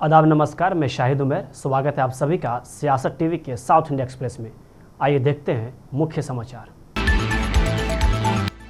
आदाब नमस्कार, मैं शाहिद उमर। स्वागत है आप सभी का सियासत टीवी के साउथ इंडिया एक्सप्रेस में। आइए देखते हैं मुख्य समाचार।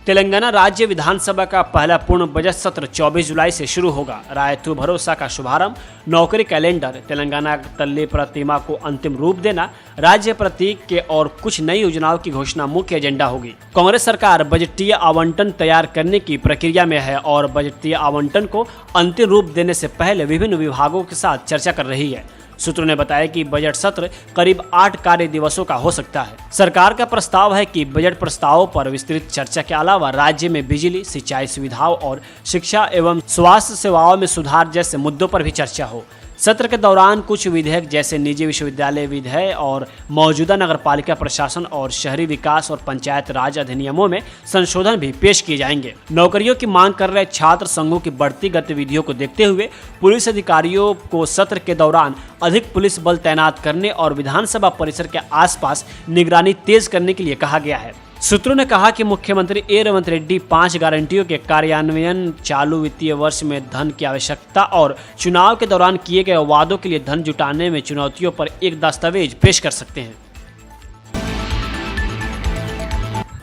तेलंगाना राज्य विधानसभा का पहला पूर्ण बजट सत्र 24 जुलाई से शुरू होगा। रायतू भरोसा का शुभारंभ, नौकरी कैलेंडर, तेलंगाना तल्ली प्रतिमा को अंतिम रूप देना, राज्य प्रतीक के और कुछ नई योजनाओं की घोषणा मुख्य एजेंडा होगी। कांग्रेस सरकार बजटीय आवंटन तैयार करने की प्रक्रिया में है और बजटीय आवंटन को अंतिम रूप देने से पहले विभिन्न विभागों के साथ चर्चा कर रही है। सूत्रों ने बताया कि बजट सत्र करीब 8 कार्य दिवसों का हो सकता है। सरकार का प्रस्ताव है कि बजट प्रस्तावों पर विस्तृत चर्चा के अलावा राज्य में बिजली, सिंचाई सुविधाओं और शिक्षा एवं स्वास्थ्य सेवाओं में सुधार जैसे मुद्दों पर भी चर्चा हो। सत्र के दौरान कुछ विधेयक जैसे निजी विश्वविद्यालय विधेयक और मौजूदा नगरपालिका प्रशासन और शहरी विकास और पंचायत राज अधिनियमों में संशोधन भी पेश किए जाएंगे। नौकरियों की मांग कर रहे छात्र संघों की बढ़ती गतिविधियों को देखते हुए पुलिस अधिकारियों को सत्र के दौरान अधिक पुलिस बल तैनात करने और विधानसभा परिसर के आसपास निगरानी तेज करने के लिए कहा गया है। सूत्रों ने कहा कि मुख्यमंत्री ए रेवंत रेड्डी 5 गारंटियों के कार्यान्वयन, चालू वित्तीय वर्ष में धन की आवश्यकता और चुनाव के दौरान किए गए वादों के लिए धन जुटाने में चुनौतियों पर एक दस्तावेज पेश कर सकते हैं।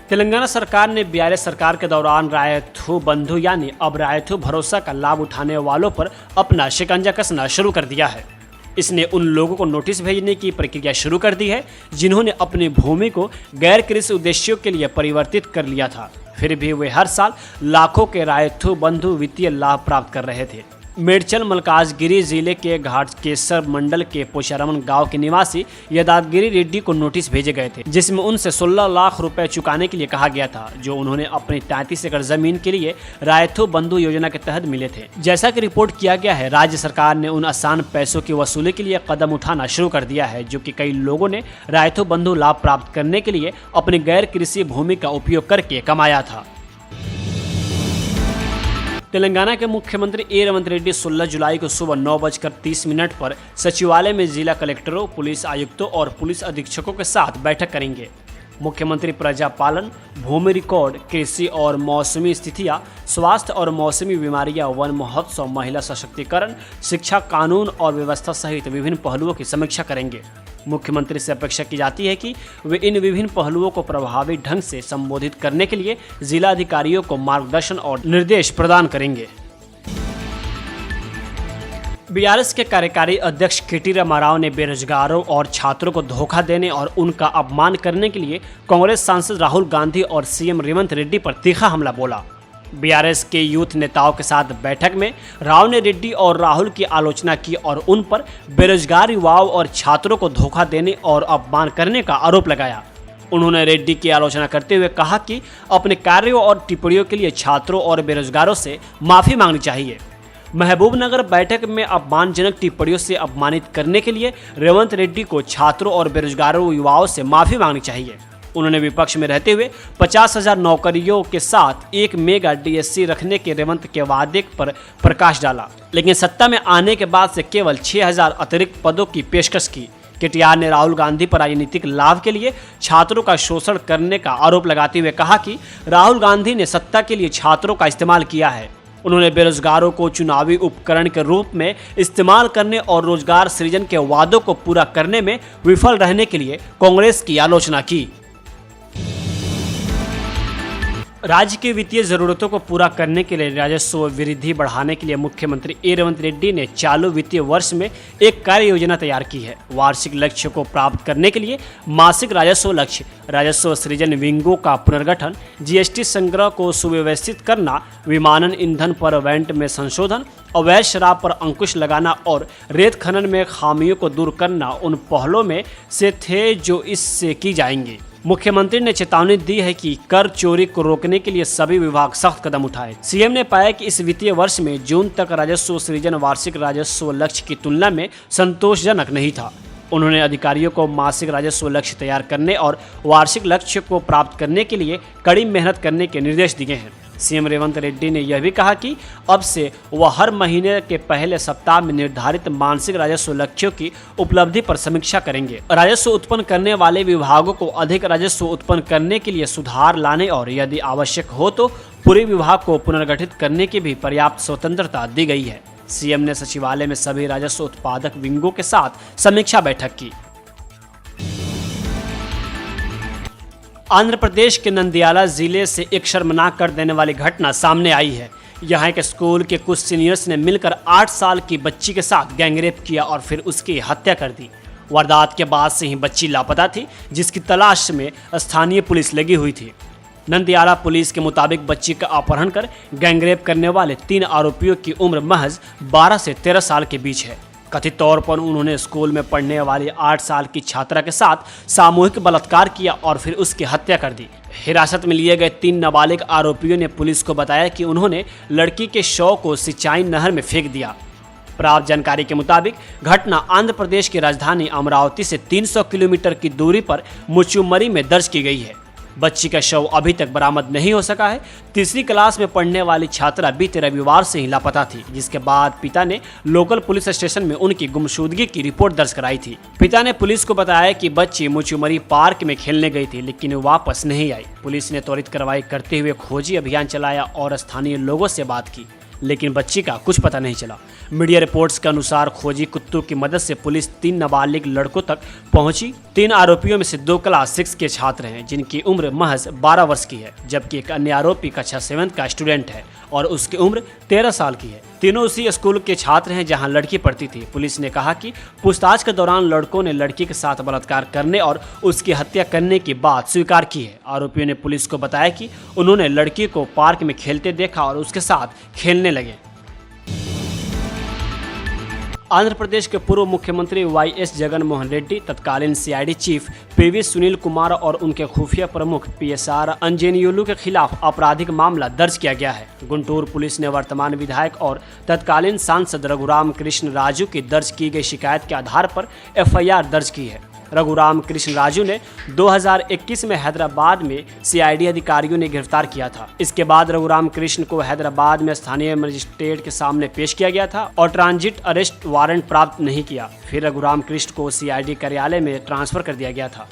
तेलंगाना सरकार ने बीआरएस सरकार के दौरान रायथू बंधु यानी अब रायथू भरोसा का लाभ उठाने वालों पर अपना शिकंजा कसना शुरू कर दिया है। इसने उन लोगों को नोटिस भेजने की प्रक्रिया शुरू कर दी है जिन्होंने अपनी भूमि को गैर कृषि उद्देश्यों के लिए परिवर्तित कर लिया था, फिर भी वे हर साल लाखों के रायथू बंधु वित्तीय लाभ प्राप्त कर रहे थे। मेडचल मलकाजगिरी जिले के घाटकेसर मंडल के पोचारमन गांव के निवासी यदादगिरी रेड्डी को नोटिस भेजे गए थे, जिसमें उनसे 16 लाख रुपए चुकाने के लिए कहा गया था, जो उन्होंने अपनी 33 एकड़ जमीन के लिए रायथू बंधु योजना के तहत मिले थे। जैसा कि रिपोर्ट किया गया है, राज्य सरकार ने उन आसान पैसों की वसूली के लिए कदम उठाना शुरू कर दिया है, जो कि कई लोगों ने रायथू बंधु लाभ प्राप्त करने के लिए अपनी गैर कृषि भूमि का उपयोग करके कमाया था। तेलंगाना के मुख्यमंत्री ए रेवंत रेड्डी 16 जुलाई को सुबह 9:30 पर सचिवालय में जिला कलेक्टरों, पुलिस आयुक्तों और पुलिस अधीक्षकों के साथ बैठक करेंगे। मुख्यमंत्री प्रजा पालन, भूमि रिकॉर्ड, कृषि और मौसमी स्थितियां, स्वास्थ्य और मौसमी बीमारियां, वन महोत्सव, महिला सशक्तिकरण, शिक्षा, कानून और व्यवस्था सहित विभिन्न पहलुओं की समीक्षा करेंगे। मुख्यमंत्री से अपेक्षा की जाती है कि वे इन विभिन्न पहलुओं को प्रभावी ढंग से संबोधित करने के लिए जिला अधिकारियों को मार्गदर्शन और निर्देश प्रदान करेंगे। बीआरएस के कार्यकारी अध्यक्ष केटी रामाराव ने बेरोजगारों और छात्रों को धोखा देने और उनका अपमान करने के लिए कांग्रेस सांसद राहुल गांधी और सीएम रेवंत रेड्डी पर तीखा हमला बोला। बीआरएस के यूथ नेताओं के साथ बैठक में राव ने रेड्डी और राहुल की आलोचना की और उन पर बेरोजगार युवाओं और छात्रों को धोखा देने और अपमान करने का आरोप लगाया। उन्होंने रेड्डी की आलोचना करते हुए कहा कि अपने कार्यों और टिप्पणियों के लिए छात्रों और बेरोजगारों से माफी मांगनी चाहिए। महबूबनगर बैठक में अपमानजनक टिप्पणियों से अपमानित करने के लिए रेवंत रेड्डी को छात्रों और बेरोजगारों युवाओं से माफी मांगनी चाहिए। उन्होंने विपक्ष में रहते हुए 50,000 नौकरियों के साथ एक मेगा डीएससी रखने के रेवंत के वादे पर प्रकाश डाला, लेकिन सत्ता में आने के बाद से केवल 6,000 अतिरिक्त पदों की पेशकश की। केटीआर ने राहुल गांधी पर राजनीतिक लाभ के लिए छात्रों का शोषण करने का आरोप लगाते हुए कहा कि राहुल गांधी ने सत्ता के लिए छात्रों का इस्तेमाल किया है। उन्होंने बेरोजगारों को चुनावी उपकरण के रूप में इस्तेमाल करने और रोजगार सृजन के वादों को पूरा करने में विफल रहने के लिए कांग्रेस की आलोचना की। राज्य की वित्तीय जरूरतों को पूरा करने के लिए राजस्व वृद्धि बढ़ाने के लिए मुख्यमंत्री ए रेवंत रेड्डी ने चालू वित्तीय वर्ष में एक कार्य योजना तैयार की है। वार्षिक लक्ष्य को प्राप्त करने के लिए मासिक राजस्व लक्ष्य, राजस्व सृजन विंगों का पुनर्गठन, जीएसटी संग्रह को सुव्यवस्थित करना, विमानन ईंधन पर वैट में संशोधन, अवैध शराब पर अंकुश लगाना और रेत खनन में खामियों को दूर करना उन पहलों में से थे जो इससे की जाएंगी। मुख्यमंत्री ने चेतावनी दी है कि कर चोरी को रोकने के लिए सभी विभाग सख्त कदम उठाए। सीएम ने पाया कि इस वित्तीय वर्ष में जून तक राजस्व सृजन वार्षिक राजस्व लक्ष्य की तुलना में संतोषजनक नहीं था। उन्होंने अधिकारियों को मासिक राजस्व लक्ष्य तैयार करने और वार्षिक लक्ष्य को प्राप्त करने के लिए कड़ी मेहनत करने के निर्देश दिए हैं। सीएम रेवंत रेड्डी ने यह भी कहा कि अब से वह हर महीने के पहले सप्ताह में निर्धारित मासिक राजस्व लक्ष्यों की उपलब्धि पर समीक्षा करेंगे। राजस्व उत्पन्न करने वाले विभागों को अधिक राजस्व उत्पन्न करने के लिए सुधार लाने और यदि आवश्यक हो तो पूरे विभाग को पुनर्गठित करने की भी पर्याप्त स्वतंत्रता दी गई है। सीएम ने सचिवालय में सभी राजस्व उत्पादक विंगों के साथ समीक्षा बैठक की। आंध्र प्रदेश के नंदियाला जिले से एक शर्मनाक कर देने वाली घटना सामने आई है। यहाँ एक स्कूल के कुछ सीनियर्स ने मिलकर 8 साल की बच्ची के साथ गैंगरेप किया और फिर उसकी हत्या कर दी। वारदात के बाद से ही बच्ची लापता थी, जिसकी तलाश में स्थानीय पुलिस लगी हुई थी। नंदियाला पुलिस के मुताबिक बच्ची का अपहरण कर गैंगरेप करने वाले 3 आरोपियों की उम्र महज 12 से 13 साल के बीच है। कथित तौर पर उन्होंने स्कूल में पढ़ने वाली 8 साल की छात्रा के साथ सामूहिक बलात्कार किया और फिर उसकी हत्या कर दी। हिरासत में लिए गए 3 नाबालिग आरोपियों ने पुलिस को बताया कि उन्होंने लड़की के शव को सिंचाई नहर में फेंक दिया। प्राप्त जानकारी के मुताबिक घटना आंध्र प्रदेश की राजधानी अमरावती से 300 किलोमीटर की दूरी पर मुचुमरी में दर्ज की गई है। बच्ची का शव अभी तक बरामद नहीं हो सका है। 3री क्लास में पढ़ने वाली छात्रा बीते रविवार से ही लापता थी, जिसके बाद पिता ने लोकल पुलिस स्टेशन में उनकी गुमशुदगी की रिपोर्ट दर्ज कराई थी। पिता ने पुलिस को बताया कि बच्ची मुचुमरी पार्क में खेलने गई थी, लेकिन वो वापस नहीं आई। पुलिस ने त्वरित कार्रवाई करते हुए खोजी अभियान चलाया और स्थानीय लोगों से बात की, लेकिन बच्ची का कुछ पता नहीं चला। मीडिया रिपोर्ट्स के अनुसार खोजी कुत्तों की मदद से पुलिस 3 नाबालिग लड़कों तक पहुंची। 3 आरोपियों में से 2 क्लास 6 के छात्र हैं, जिनकी उम्र महज 12 वर्ष की है, जबकि एक अन्य आरोपी कक्षा 7 का स्टूडेंट है और उसकी उम्र 13 साल की है। तीनों उसी स्कूल के छात्र हैं जहां लड़की पढ़ती थी। पुलिस ने कहा कि पूछताछ के दौरान लड़कों ने लड़की के साथ बलात्कार करने और उसकी हत्या करने की बात स्वीकार की है। आरोपियों ने पुलिस को बताया कि उन्होंने लड़की को पार्क में खेलते देखा और उसके साथ खेलने लगे। आंध्र प्रदेश के पूर्व मुख्यमंत्री वाईएस जगनमोहन रेड्डी, तत्कालीन CID chief PV Sunil Kumar और उनके खुफिया प्रमुख पीएसआर अंजनीयुलु के खिलाफ आपराधिक मामला दर्ज किया गया है। गुंटूर पुलिस ने वर्तमान विधायक और तत्कालीन सांसद रघुराम कृष्ण राजू की दर्ज की गई शिकायत के आधार पर एफआईआर दर्ज की है। रघुराम कृष्ण राजू ने 2021 में हैदराबाद में सीआईडी अधिकारियों ने गिरफ्तार किया था। इसके बाद रघुराम कृष्ण को हैदराबाद में स्थानीय मजिस्ट्रेट के सामने पेश किया गया था और ट्रांजिट अरेस्ट वारंट प्राप्त नहीं किया। फिर रघुराम कृष्ण को सीआईडी कार्यालय में ट्रांसफर कर दिया गया था।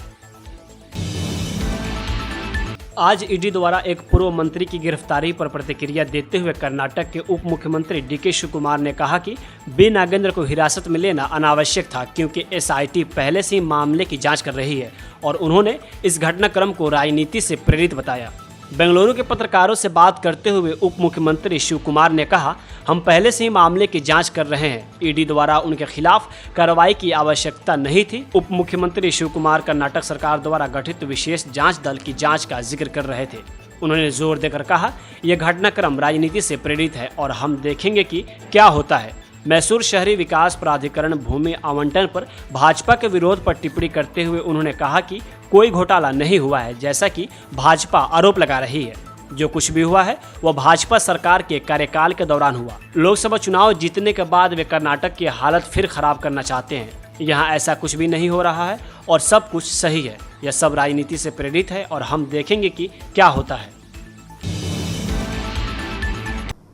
आज ईडी द्वारा एक पूर्व मंत्री की गिरफ्तारी पर प्रतिक्रिया देते हुए कर्नाटक के उप मुख्यमंत्री डीके शिवकुमार ने कहा कि बी नागेंद्र को हिरासत में लेना अनावश्यक था, क्योंकि एसआईटी पहले से ही मामले की जांच कर रही है और उन्होंने इस घटनाक्रम को राजनीति से प्रेरित बताया। बेंगलुरु के पत्रकारों से बात करते हुए उप मुख्यमंत्री शिवकुमार ने कहा, हम पहले से ही मामले की जांच कर रहे हैं। ईडी द्वारा उनके खिलाफ कार्रवाई की आवश्यकता नहीं थी। उप मुख्यमंत्री शिवकुमार कर्नाटक सरकार द्वारा गठित विशेष जांच दल की जांच का जिक्र कर रहे थे। उन्होंने जोर देकर कहा, यह घटनाक्रम राजनीति से प्रेरित है और हम देखेंगे कि क्या होता है। मैसूर शहरी विकास प्राधिकरण भूमि आवंटन पर भाजपा के विरोध पर टिप्पणी करते हुए उन्होंने कहा कि कोई घोटाला नहीं हुआ है, जैसा कि भाजपा आरोप लगा रही है। जो कुछ भी हुआ है वह भाजपा सरकार के कार्यकाल के दौरान हुआ। लोकसभा चुनाव जीतने के बाद वे कर्नाटक की हालत फिर खराब करना चाहते हैं। यहाँ ऐसा कुछ भी नहीं हो रहा है और सब कुछ सही है। यह सब राजनीति से प्रेरित है और हम देखेंगे कि क्या होता है।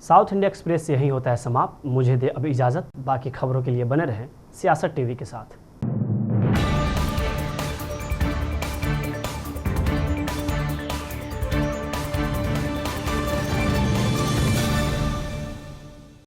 साउथ इंडिया एक्सप्रेस यही होता है समाप्त। मुझे दे अब इजाज़त। बाकी खबरों के लिए बने रहें सियासत टीवी के साथ।